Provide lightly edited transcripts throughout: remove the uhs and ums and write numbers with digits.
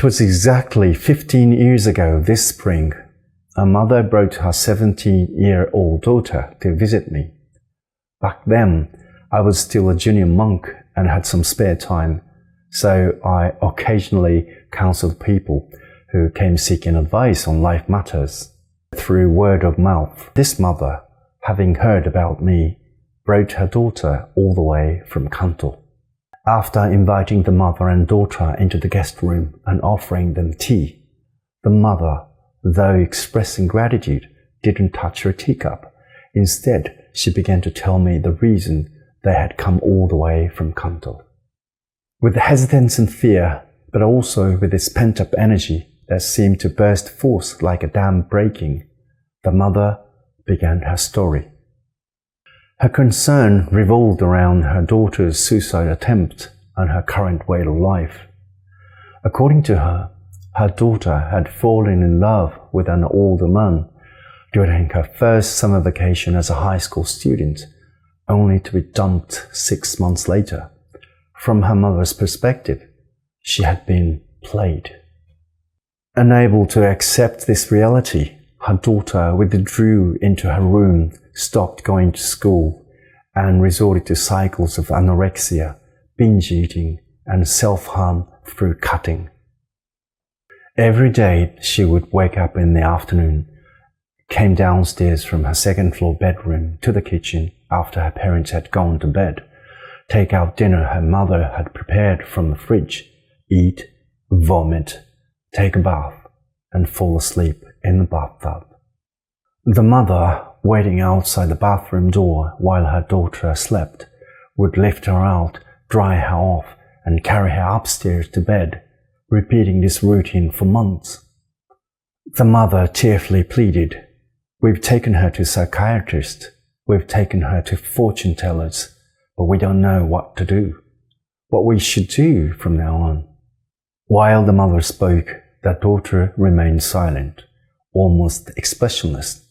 It was exactly 15 years ago this spring. A mother brought her 17-year-old daughter to visit me. Back then, I was still a junior monk and had some spare time, so I occasionally counseled people who came seeking advice on life matters. Through word of mouth, this mother, having heard about me, brought her daughter all the way from Kanto. After inviting the mother and daughter into the guest room and offering them tea, the mother, though expressing gratitude, didn't touch her teacup. Instead, she began to tell me the reason they had come all the way from Kanto. With hesitance and fear, but also with this pent-up energy that seemed to burst forth like a dam breaking, the mother began her story. Her concern revolved around her daughter's suicide attempt and her current way of life. According to her, her daughter had fallen in love with an older man during her first summer vacation as a high school student, only to be dumped 6 months later. From her mother's perspective, she had been played. Unable to accept this reality, her daughter withdrew into her room, stopped going to school, and resorted to cycles of anorexia, binge eating, and self-harm through cutting. Every day she would wake up in the afternoon, came downstairs from her second-floor bedroom to the kitchen after her parents had gone to bed, take out dinner her mother had prepared from the fridge, eat, vomit, take a bath, and fall asleep in the bathtub. The mother, waiting outside the bathroom door while her daughter slept, would lift her out, dry her off, and carry her upstairs to bed, repeating this routine for months. The mother tearfully pleaded, "We've taken her to psychiatrists, we've taken her to fortune tellers, but we don't know what to do, what we should do from now on." While the mother spoke, the daughter remained silent, almost expressionless,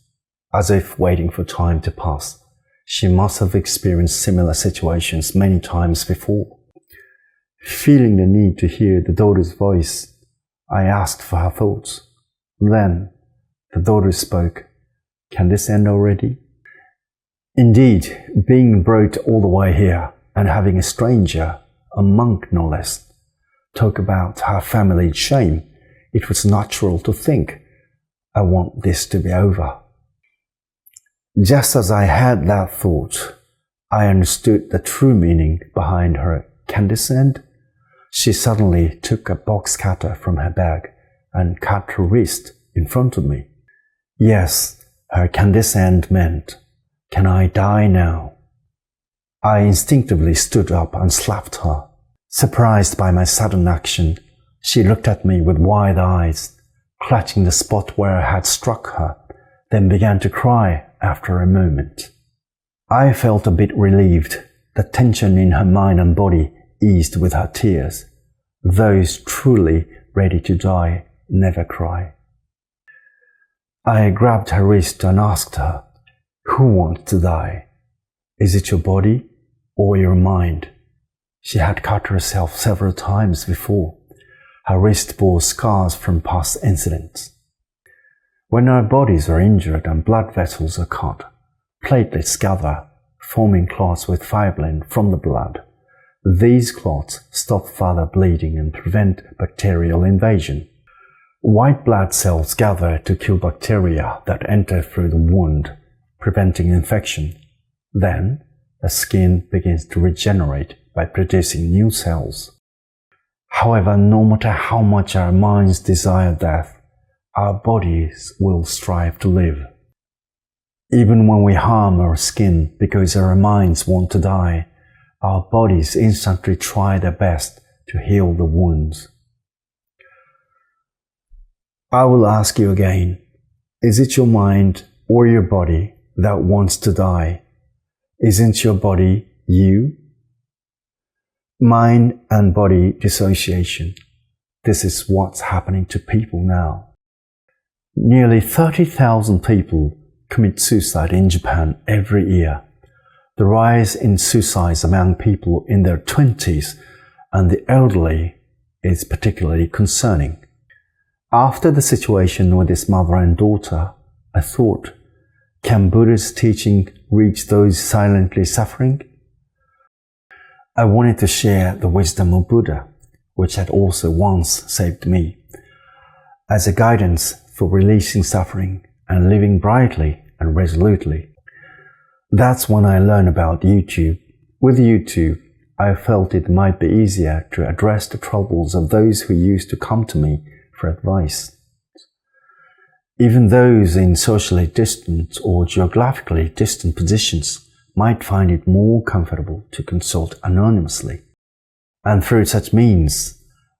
as if waiting for time to pass. She must have experienced similar situations many times before. Feeling the need to hear the daughter's voice, I asked for her thoughts. Then, the daughter spoke, "Can this end already?" Indeed, being brought all the way here and having a stranger, a monk no less, talk about her family's shame, it was natural to think, I want this to be over. Just as I had that thought, I understood the true meaning behind her "can this end?" She suddenly took a box cutter from her bag and cut her wrist in front of me. Yes, her "can this end" meant, "Can I die now?" I instinctively stood up and slapped her. Surprised by my sudden action, she looked at me with wide eyes, clutching the spot where I had struck her, then began to cry after a moment. I felt a bit relieved. The tension in her mind and body eased with her tears. Those truly ready to die never cry. I grabbed her wrist and asked her, "Who wants to die? Is it your body or your mind?" She had cut herself several times before. Her wrist bore scars from past incidents. When our bodies are injured and blood vessels are cut, platelets gather, forming clots with fibrillin from the blood. These clots stop further bleeding and prevent bacterial invasion. White blood cells gather to kill bacteria that enter through the wound, preventing infection. Then, the skin begins to regenerate by producing new cells. However, no matter how much our minds desire death, our bodies will strive to live. Even when we harm our skin because our minds want to die, our bodies instantly try their best to heal the wounds. I will ask you again, is it your mind or your body that wants to die? Isn't your body you? Mind and body dissociation. This is what's happening to people now. Nearly 30,000 people commit suicide in Japan every year. The rise in suicides among people in their 20s and the elderly is particularly concerning. After the situation with his mother and daughter, I thought, can Buddha's teaching reach those silently suffering? I wanted to share the wisdom of Buddha, which had also once saved me, as a guidance for releasing suffering and living brightly and resolutely. That's when I learned about YouTube. With YouTube, I felt it might be easier to address the troubles of those who used to come to me for advice. Even those in socially distant or geographically distant positions might find it more comfortable to consult anonymously. And through such means,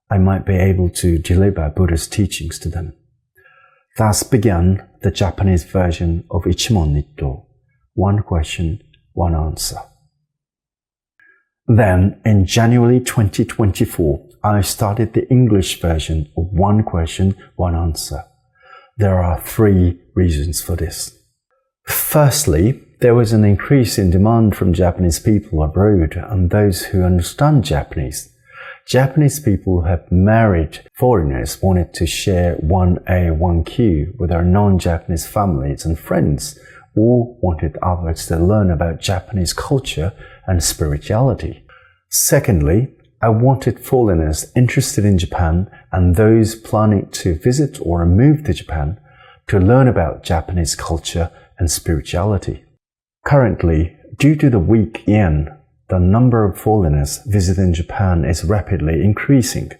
I might be able to deliver Buddha's teachings to them. Thus began the Japanese version of Ichimon Nitto, one question, one answer. Then, in January 2024, I started the English version of one question, one answer. There are 3 reasons for this. Firstly, there was an increase in demand from Japanese people abroad and those who understand Japanese. Japanese people who have married foreigners wanted to share 1A, 1Q with their non-Japanese families and friends, or wanted others to learn about Japanese culture and spirituality. Secondly, I wanted foreigners interested in Japan and those planning to visit or move to Japan to learn about Japanese culture and spirituality. Currently, due to the weak yen, the number of foreigners visiting Japan is rapidly increasing.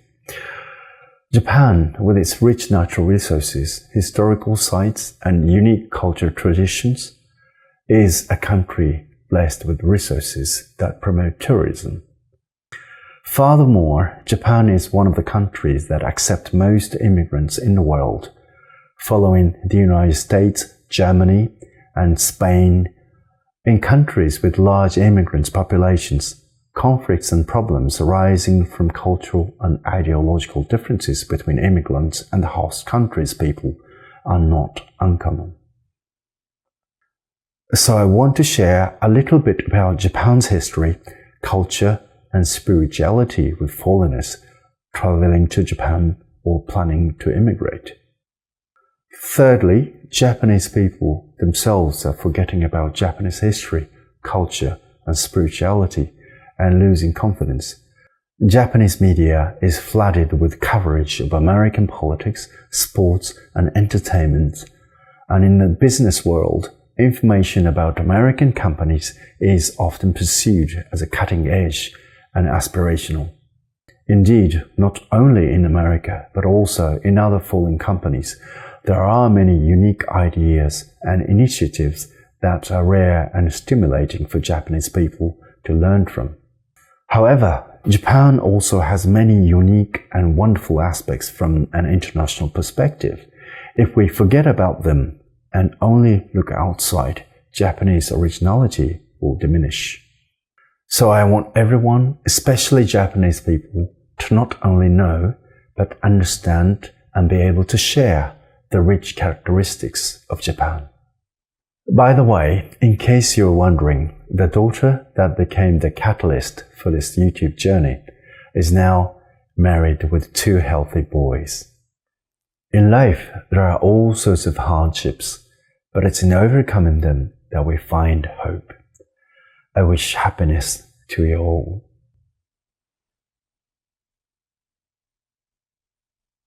Japan, with its rich natural resources, historical sites, and unique cultural traditions, is a country blessed with resources that promote tourism. Furthermore, Japan is one of the countries that accept most immigrants in the world, following the United States, Germany, and Spain. In countries with large immigrant populations, conflicts and problems arising from cultural and ideological differences between immigrants and the host country's people are not uncommon. So I want to share a little bit about Japan's history, culture, and spirituality with foreigners traveling to Japan or planning to immigrate. Thirdly, Japanese people themselves are forgetting about Japanese history, culture, and spirituality and losing confidence. Japanese media is flooded with coverage of American politics, sports, and entertainment, and in the business world, information about American companies is often pursued as a cutting edge and aspirational. Indeed, not only in America, but also in other foreign companies, there are many unique ideas and initiatives that are rare and stimulating for Japanese people to learn from. However, Japan also has many unique and wonderful aspects from an international perspective. If we forget about them and only look outside, Japanese originality will diminish. So I want everyone, especially Japanese people, to not only know, but understand and be able to share the rich characteristics of Japan. By the way, in case you're wondering, the daughter that became the catalyst for this YouTube journey is now married with 2 healthy boys. In life, there are all sorts of hardships, but it's in overcoming them that we find hope. I wish happiness to you all.